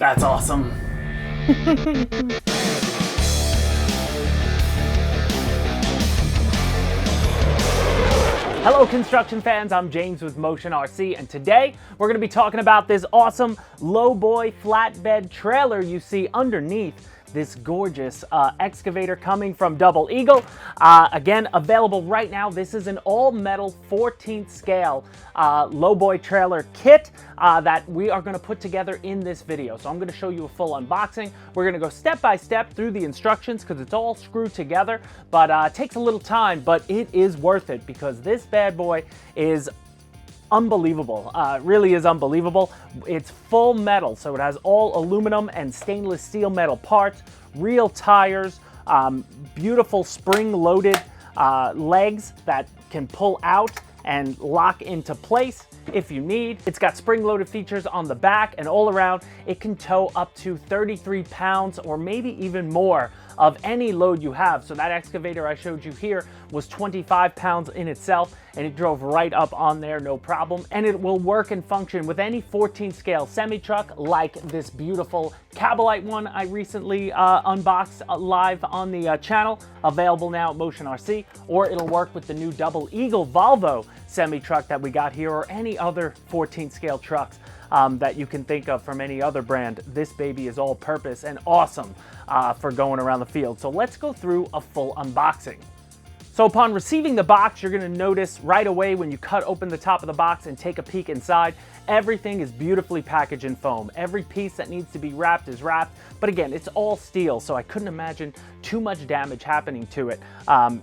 That's awesome. Hello construction fans, I'm James with Motion RC, and today we're going to be talking about this awesome Lowboy flatbed trailer you see underneath this gorgeous excavator coming from Double Eagle. Again, available right now. This is an all-metal 14th scale Lowboy trailer kit that we are going to put together in this video. So I'm going to show you a full unboxing. We're going to go step by step through the instructions because it's all screwed together, but it takes a little time, but it is worth it because this bad boy is unbelievable. Really is unbelievable. It's full metal, so it has all aluminum and stainless steel metal parts, real tires, beautiful spring-loaded legs that can pull out and lock into place if you need. It's got spring-loaded features on the back, and all around it can tow up to 33 pounds or maybe even more of any load you have. So that excavator I showed you here was 25 pounds in itself, and it drove right up on there, no problem. And it will work and function with any 14 scale semi-truck like this beautiful Cabalite one I recently unboxed live on the channel, available now at Motion RC, or it'll work with the new Double Eagle Volvo semi-truck that we got here, or any other 14 scale trucks that you can think of from any other brand. This baby is all purpose and awesome for going around the field. So let's go through a full unboxing. So upon receiving the box, you're going to notice right away when you cut open the top of the box and take a peek inside, everything is beautifully packaged in foam. Every piece that needs to be wrapped is wrapped, but again, it's all steel, so I couldn't imagine too much damage happening to it,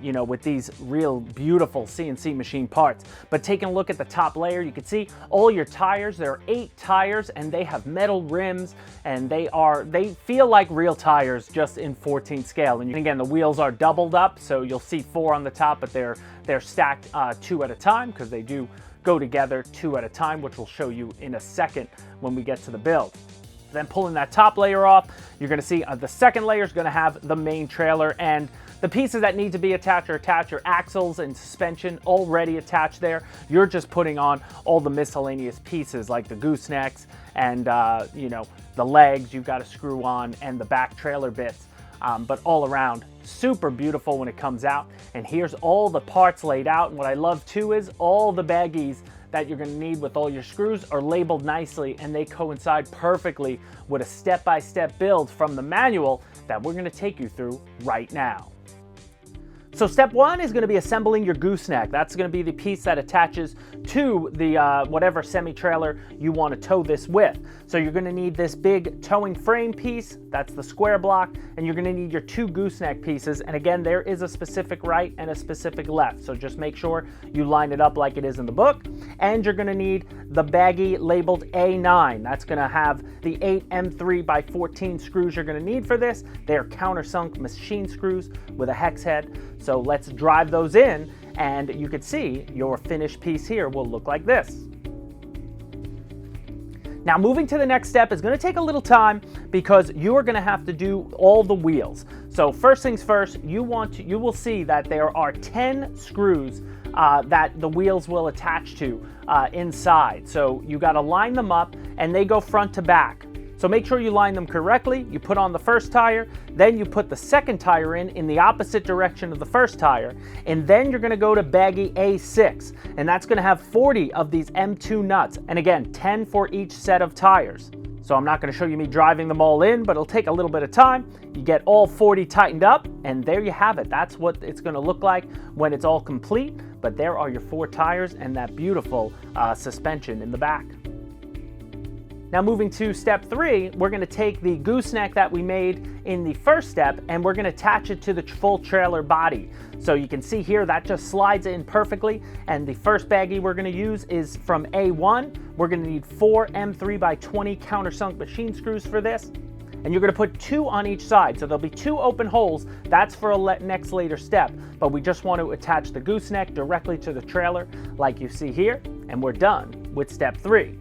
you know, with these real beautiful CNC machine parts. But taking a look at the top layer, you can see all your tires. There are 8 tires, and they have metal rims, and they feel like real tires just in 14 scale. And again, the wheels are doubled up, so you'll see 4 on the top, but they're stacked 2 at a time because they do go together 2 at a time, which we'll show you in a second when we get to the build. Then pulling that top layer off, you're going to see the second layer is going to have the main trailer, and the pieces that need to be attached are attached. Your axles and suspension already attached there. You're just putting on all the miscellaneous pieces like the goosenecks and you know, the legs you've got to screw on, and the back trailer bits. But all around, super beautiful when it comes out. And here's all the parts laid out. And what I love too is all the baggies that you're going to need with all your screws are labeled nicely, and they coincide perfectly with a step-by-step build from the manual that we're going to take you through right now. So step 1 is going to be assembling your gooseneck. That's going to be the piece that attaches to the whatever semi-trailer you want to tow this with. So you're going to need this big towing frame piece, that's the square block, and you're going to need your 2 gooseneck pieces. And again, there is a specific right and a specific left, so just make sure you line it up like it is in the book. And you're going to need the baggie labeled A9. That's going to have the 8 M3x14 screws you're going to need for this. They are countersunk machine screws with a hex head. So let's drive those in, and you can see your finished piece here will look like this. Now moving to the next step is going to take a little time because you are going to have to do all the wheels. So first things first, you will see that there are 10 screws that the wheels will attach to inside. So you got to line them up, and they go front to back. So make sure you line them correctly. You put on the first tire, then you put the second tire in the opposite direction of the first tire, and then you're going to go to baggie A6, and that's going to have 40 of these M2 nuts, and again, 10 for each set of tires. So I'm not going to show you me driving them all in, but it'll take a little bit of time. You get all 40 tightened up, and there you have it. That's what it's going to look like when it's all complete, but there are your 4 tires and that beautiful suspension in the back. Now moving to step 3, we're going to take the gooseneck that we made in the first step, and we're going to attach it to the full trailer body. So you can see here that just slides in perfectly, and the first baggie we're going to use is from A1. We're going to need 4 M3x20 countersunk machine screws for this, and you're going to put 2 on each side. So there'll be 2 open holes. That's for a next later step, but we just want to attach the gooseneck directly to the trailer like you see here, and we're done with step 3.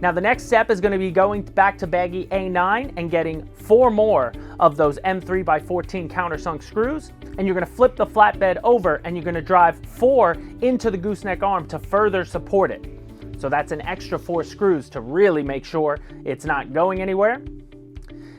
Now the next step is going to be going back to baggie A9 and getting 4 more of those M3x14 countersunk screws, and you're going to flip the flatbed over, and you're going to drive 4 into the gooseneck arm to further support it. So that's an extra 4 screws to really make sure it's not going anywhere.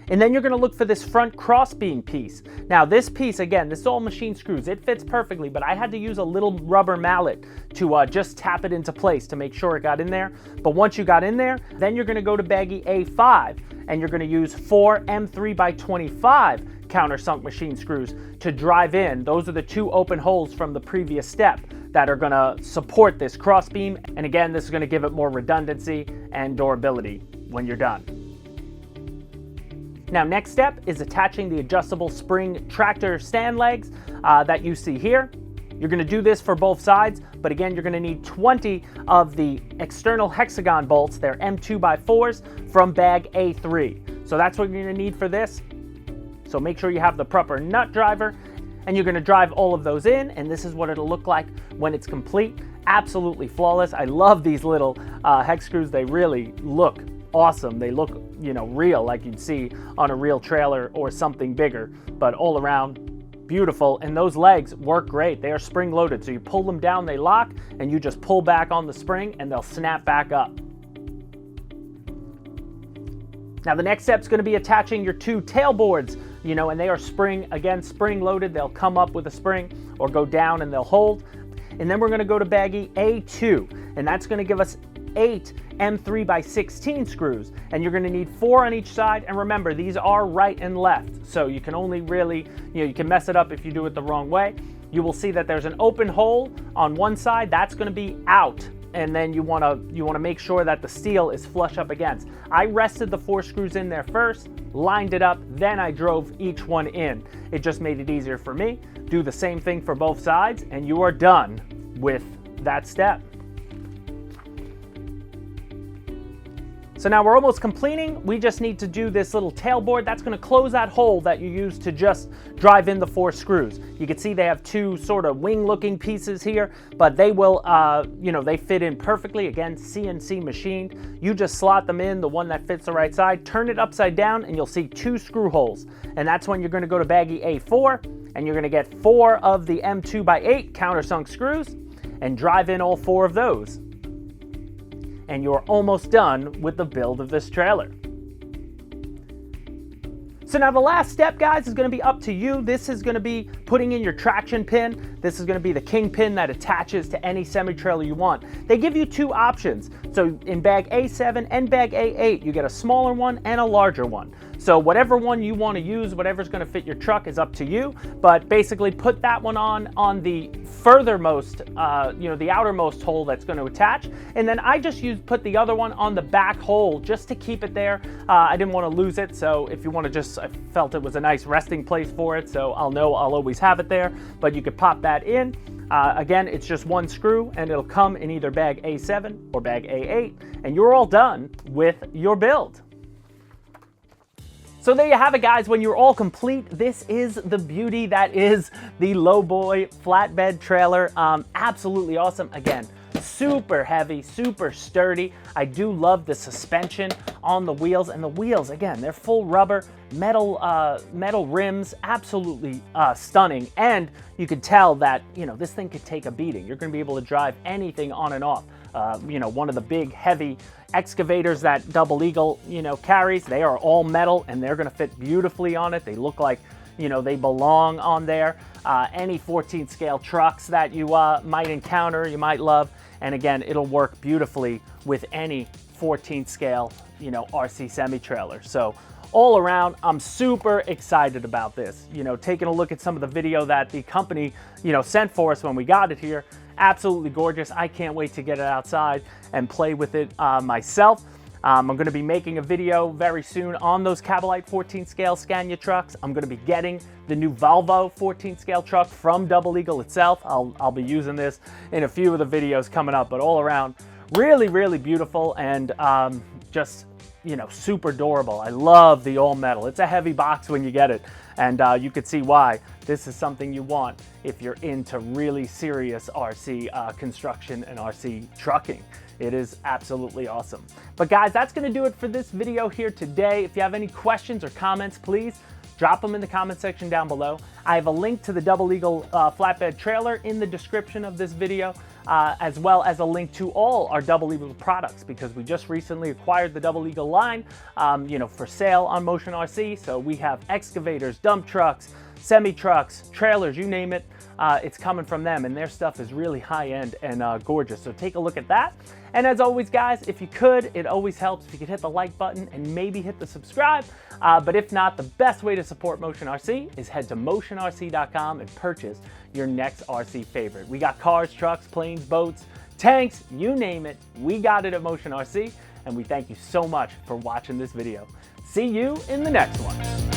And then you're going to look for this front crossbeam piece. Now this piece, again, this is all machine screws. It fits perfectly, but I had to use a little rubber mallet to just tap it into place to make sure it got in there. But once you got in there, then you're going to go to baggie A5 and you're going to use 4 M3x25 countersunk machine screws to drive in. Those are the 2 open holes from the previous step that are going to support this crossbeam. And again, this is going to give it more redundancy and durability when you're done. Now, next step is attaching the adjustable spring tractor stand legs that you see here. You're going to do this for both sides, but again, you're going to need 20 of the external hexagon bolts. They're M2x4s from bag A3. So that's what you're going to need for this. So make sure you have the proper nut driver, and you're going to drive all of those in, and this is what it'll look like when it's complete. Absolutely flawless. I love these little hex screws. They really look awesome. They look, you know, real, like you'd see on a real trailer or something bigger, but all around beautiful. And those legs work great. They are spring loaded, so you pull them down, they lock, and you just pull back on the spring and they'll snap back up. Now the next step is going to be attaching your 2 tailboards, you know, and they are spring loaded. They'll come up with a spring or go down and they'll hold. And then we're going to go to baggie A2, and that's going to give us 8 M3x16 screws, and you're going to need 4 on each side. And remember, these are right and left, so you can only really, you can mess it up if you do it the wrong way. You will see that there's an open hole on one side that's going to be out, and then you want to make sure that the steel is flush up against. I rested the 4 screws in there first, lined it up, then I drove each one in. It just made it easier for me. Do the same thing for both sides, and you are done with that step. So now we're almost completing. We just need to do this little tailboard. That's going to close that hole that you use to just drive in the 4 screws. You can see they have 2 sort of wing looking pieces here, but they will, they fit in perfectly. Again, CNC machined. You just slot them in, the one that fits the right side, turn it upside down, and you'll see 2 screw holes. And that's when you're going to go to baggie A4, and you're going to get 4 of the M2x8 countersunk screws and drive in all 4 of those. And you're almost done with the build of this trailer. So now the last step, guys, is going to be up to you. This is going to be putting in your traction pin. This is going to be the king pin that attaches to any semi-trailer you want. They give you 2 options. So in bag A7 and bag A8, you get a smaller one and a larger one. So whatever one you want to use, whatever's going to fit your truck is up to you. But basically put that one on the furthermost, the outermost hole that's going to attach. And then I just put the other one on the back hole just to keep it there. I didn't want to lose it. So if you want to I felt it was a nice resting place for it. So I'll always have it there, but you could pop that in. Again, it's just 1 screw and it'll come in either bag A7 or bag A8, and you're all done with your build. So there you have it, guys. When you're all complete, this is the beauty that is the Lowboy flatbed trailer. Absolutely awesome. Again, super heavy, super sturdy. I do love the suspension on the wheels, and the wheels, again, they're full rubber, metal rims, absolutely stunning. And you could tell that, this thing could take a beating. You're going to be able to drive anything on and off. One of the big heavy excavators that Double Eagle, carries, they are all metal and they're going to fit beautifully on it. They look like, they belong on there. Any 14 scale trucks that you might encounter, you might love. And again, it'll work beautifully with any 14 scale, RC semi-trailer. So all around, I'm super excited about this. Taking a look at some of the video that the company, sent for us when we got it here. Absolutely gorgeous. I can't wait to get it outside and play with it myself. I'm going to be making a video very soon on those Cabalite 14 scale Scania trucks. I'm going to be getting the new Volvo 14 scale truck from Double Eagle itself. I'll be using this in a few of the videos coming up, but all around, really, really beautiful and just, super durable. I love the all metal. It's a heavy box when you get it, and you could see why. This is something you want if you're into really serious RC construction and RC trucking. It is absolutely awesome. But guys, that's going to do it for this video here today. If you have any questions or comments, please drop them in the comment section down below. I have a link to the Double Eagle flatbed trailer in the description of this video. as well as a link to all our Double E products, because we just recently acquired the Double E line, for sale on Motion RC. So we have excavators, dump trucks, semi-trucks, trailers, you name it. It's coming from them, and their stuff is really high-end and gorgeous. So take a look at that. And as always, guys, if you could, it always helps if you could hit the like button and maybe hit the subscribe. But if not, the best way to support Motion RC is head to motionrc.com and purchase your next RC favorite. We got cars, trucks, planes, boats, tanks, you name it. We got it at Motion RC, and we thank you so much for watching this video. See you in the next one.